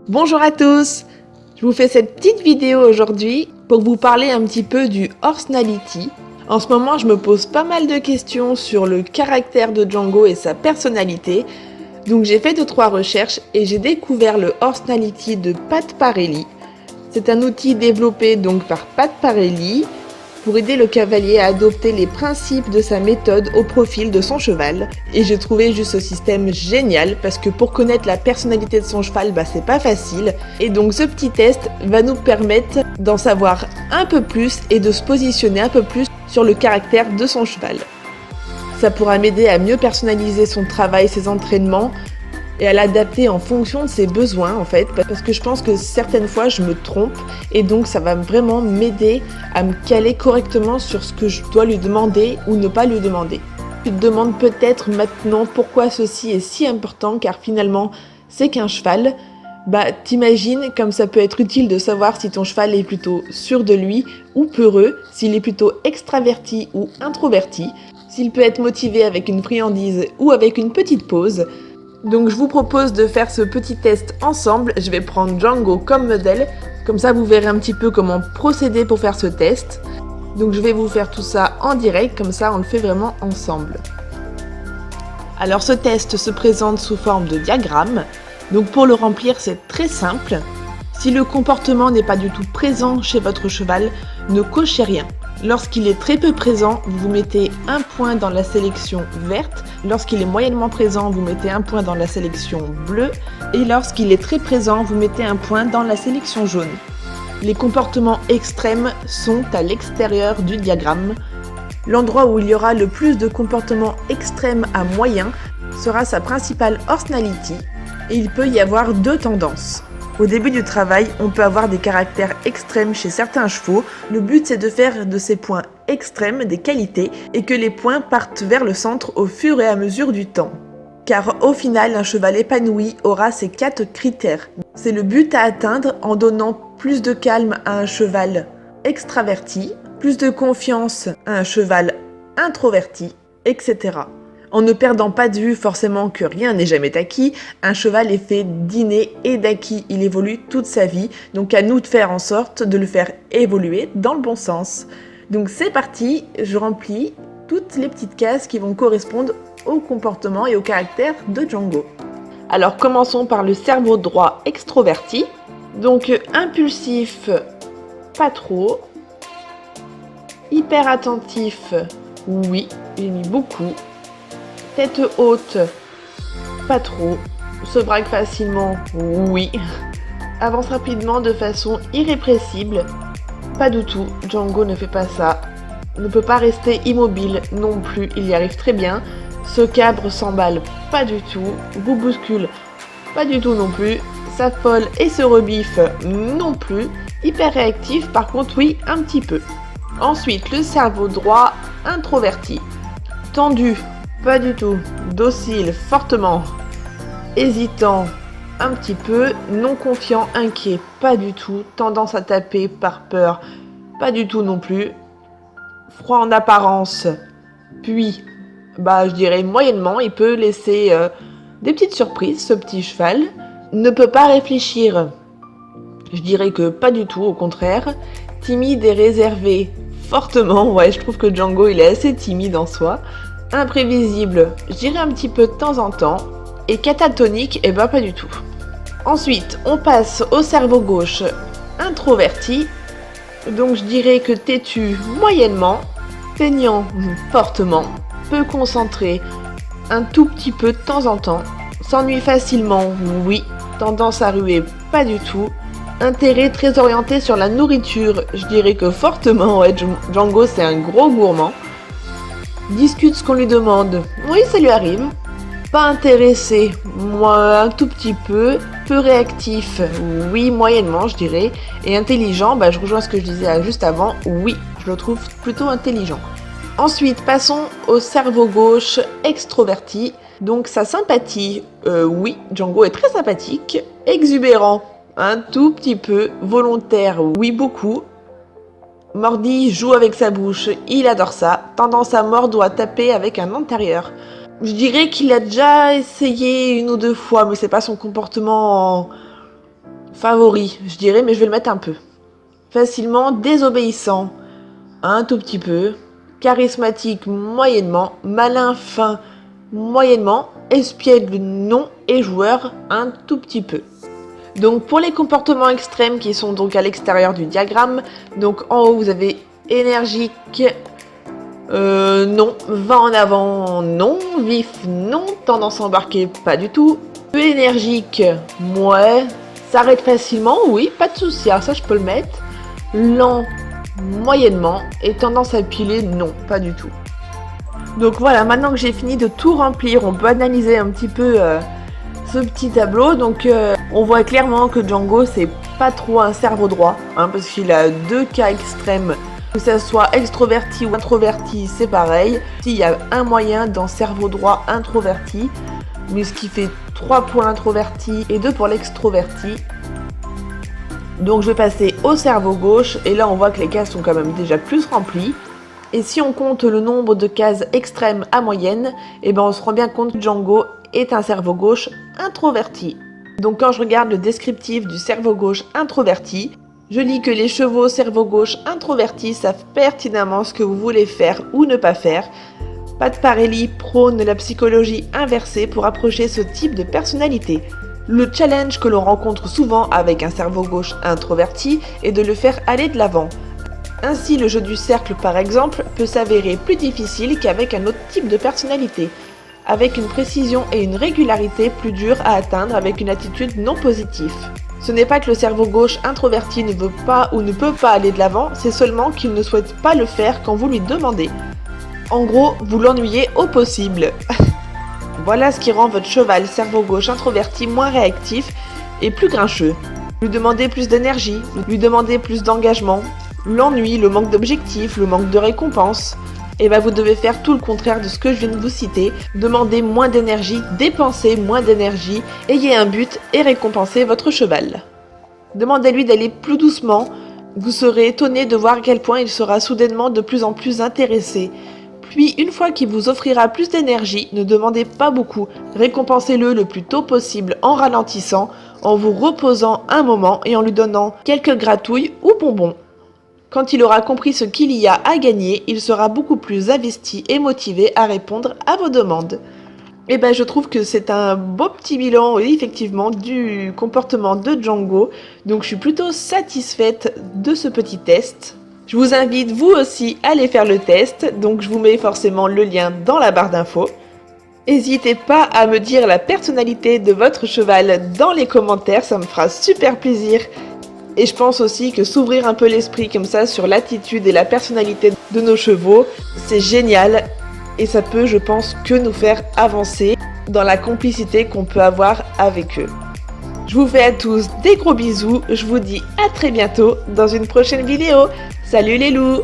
Bonjour à tous! Je vous fais cette petite vidéo aujourd'hui pour vous parler un petit peu du Horsenality. En ce moment, je me pose pas mal de questions sur le caractère de Django et sa personnalité. Donc j'ai fait 2-3 recherches et j'ai découvert le Horsenality de Pat Parelli. C'est un outil développé donc par Pat Parelli pour aider le cavalier à adopter les principes de sa méthode au profil de son cheval. Et j'ai trouvé juste ce système génial parce que pour connaître la personnalité de son cheval, c'est pas facile. Et donc ce petit test va nous permettre d'en savoir un peu plus et de se positionner un peu plus sur le caractère de son cheval. Ça pourra m'aider à mieux personnaliser son travail, ses entraînements et à l'adapter en fonction de ses besoins en fait, parce que je pense que certaines fois je me trompe et donc ça va vraiment m'aider à me caler correctement sur ce que je dois lui demander ou ne pas lui demander. Tu te demandes peut-être maintenant pourquoi ceci est si important, car finalement c'est qu'un cheval. T'imagines comme ça peut être utile de savoir si ton cheval est plutôt sûr de lui ou peureux, s'il est plutôt extraverti ou introverti, s'il peut être motivé avec une friandise ou avec une petite pause. Donc je vous propose de faire ce petit test ensemble. Je vais prendre Django comme modèle, comme ça vous verrez un petit peu comment procéder pour faire ce test. Donc je vais vous faire tout ça en direct, comme ça on le fait vraiment ensemble. Alors ce test se présente sous forme de diagramme. Donc pour le remplir c'est très simple. Si le comportement n'est pas du tout présent chez votre cheval, ne cochez rien. Lorsqu'il est très peu présent, vous mettez un point dans la sélection verte. Lorsqu'il est moyennement présent, vous mettez un point dans la sélection bleue. Et lorsqu'il est très présent, vous mettez un point dans la sélection jaune. Les comportements extrêmes sont à l'extérieur du diagramme. L'endroit où il y aura le plus de comportements extrêmes à moyens sera sa principale Horsenality. Et il peut y avoir deux tendances. Au début du travail, on peut avoir des caractères extrêmes chez certains chevaux. Le but, c'est de faire de ces points extrêmes des qualités et que les points partent vers le centre au fur et à mesure du temps. Car au final, un cheval épanoui aura ces 4 critères. C'est le but à atteindre en donnant plus de calme à un cheval extraverti, plus de confiance à un cheval introverti, etc. En ne perdant pas de vue forcément que rien n'est jamais acquis, un cheval est fait d'inné et d'acquis, il évolue toute sa vie, donc à nous de faire en sorte de le faire évoluer dans le bon sens. Donc c'est parti, je remplis toutes les petites cases qui vont correspondre au comportement et au caractère de Django. Alors commençons par le cerveau droit extroverti, donc impulsif, pas trop, hyper attentif, oui, j'ai mis beaucoup. Tête haute, pas trop. Se braque facilement, oui. Avance rapidement de façon irrépressible, pas du tout. Django ne fait pas ça. Ne peut pas rester immobile non plus, il y arrive très bien. Se cabre, s'emballe, pas du tout. Vous bouscule, pas du tout non plus. S'affole et se rebiffe, non plus. Hyper réactif, par contre, oui, un petit peu. Ensuite, le cerveau droit introverti. Tendu, pas du tout. Docile, fortement. Hésitant, un petit peu. Non confiant, inquiet, pas du tout. Tendance à taper par peur, pas du tout non plus. Froid en apparence, puis, je dirais moyennement. Il peut laisser des petites surprises, ce petit cheval. Ne peut pas réfléchir. Je dirais que pas du tout, au contraire. Timide et réservé, fortement. Ouais, je trouve que Django, il est assez timide en soi. Imprévisible, je dirais un petit peu de temps en temps. Et catatonique, pas du tout. Ensuite, on passe au cerveau gauche introverti. Donc je dirais que têtu moyennement, feignant fortement, peu concentré, un tout petit peu de temps en temps. S'ennuie facilement, oui. Tendance à ruer, pas du tout. Intérêt très orienté sur la nourriture, je dirais que fortement, ouais, Django c'est un gros gourmand. Discute ce qu'on lui demande, oui ça lui arrive. Pas intéressé, moi un tout petit peu. Peu réactif, oui moyennement je dirais. Et intelligent, je rejoins ce que je disais juste avant, oui je le trouve plutôt intelligent. Ensuite passons au cerveau gauche extroverti. Donc sa sympathie, oui Django est très sympathique. Exubérant, un tout petit peu. Volontaire, oui beaucoup. Mordi joue avec sa bouche, il adore ça. Tendance à mordre ou à taper avec un antérieur. Je dirais qu'il a déjà essayé 1 ou 2 fois, mais c'est pas son comportement favori, je dirais, mais je vais le mettre un peu. Facilement désobéissant, un tout petit peu. Charismatique, moyennement. Malin, fin, moyennement. Espiègle, non. Et joueur, un tout petit peu. Donc pour les comportements extrêmes qui sont donc à l'extérieur du diagramme, donc en haut vous avez énergique, non. Va en avant, non. Vif, non. Tendance embarquée, pas du tout. Énergique, ouais. S'arrête facilement, oui, pas de souci, ça je peux le mettre. Lent, moyennement. Et tendance à piler, non, pas du tout. Donc voilà, maintenant que j'ai fini de tout remplir, on peut analyser un petit peu ce petit tableau. Donc on voit clairement que Django, c'est pas trop un cerveau droit, parce qu'il a deux cas extrêmes. Que ça soit extroverti ou introverti, c'est pareil. S'il y a un moyen dans cerveau droit introverti, mais ce qui fait 3 pour l'introverti et 2 pour l'extroverti. Donc je vais passer au cerveau gauche et là on voit que les cases sont quand même déjà plus remplies. Et si on compte le nombre de cases extrêmes à moyenne, on se rend bien compte que Django est un cerveau gauche introverti. Donc quand je regarde le descriptif du cerveau gauche introverti, je lis que les chevaux cerveau gauche introvertis savent pertinemment ce que vous voulez faire ou ne pas faire. Pat Parelli prône la psychologie inversée pour approcher ce type de personnalité. Le challenge que l'on rencontre souvent avec un cerveau gauche introverti est de le faire aller de l'avant. Ainsi, le jeu du cercle, par exemple, peut s'avérer plus difficile qu'avec un autre type de personnalité, avec une précision et une régularité plus dures à atteindre avec une attitude non positive. Ce n'est pas que le cerveau gauche introverti ne veut pas ou ne peut pas aller de l'avant, c'est seulement qu'il ne souhaite pas le faire quand vous lui demandez. En gros, vous l'ennuyez au possible. Voilà ce qui rend votre cheval cerveau gauche introverti moins réactif et plus grincheux. Lui demandez plus d'énergie, lui demandez plus d'engagement, l'ennui, le manque d'objectifs, le manque de récompense. Vous devez faire tout le contraire de ce que je viens de vous citer. Demandez moins d'énergie, dépensez moins d'énergie, ayez un but et récompensez votre cheval. Demandez-lui d'aller plus doucement. Vous serez étonné de voir à quel point il sera soudainement de plus en plus intéressé. Puis, une fois qu'il vous offrira plus d'énergie, ne demandez pas beaucoup. Récompensez-le le plus tôt possible en ralentissant, en vous reposant un moment et en lui donnant quelques gratouilles ou bonbons. Quand il aura compris ce qu'il y a à gagner, il sera beaucoup plus investi et motivé à répondre à vos demandes. Je trouve que c'est un beau petit bilan, oui, effectivement, du comportement de Django. Donc je suis plutôt satisfaite de ce petit test. Je vous invite vous aussi à aller faire le test, donc je vous mets forcément le lien dans la barre d'infos. N'hésitez pas à me dire la personnalité de votre cheval dans les commentaires, ça me fera super plaisir. Et je pense aussi que s'ouvrir un peu l'esprit comme ça sur l'attitude et la personnalité de nos chevaux, c'est génial. Et ça peut, je pense, que nous faire avancer dans la complicité qu'on peut avoir avec eux. Je vous fais à tous des gros bisous, je vous dis à très bientôt dans une prochaine vidéo. Salut les loups!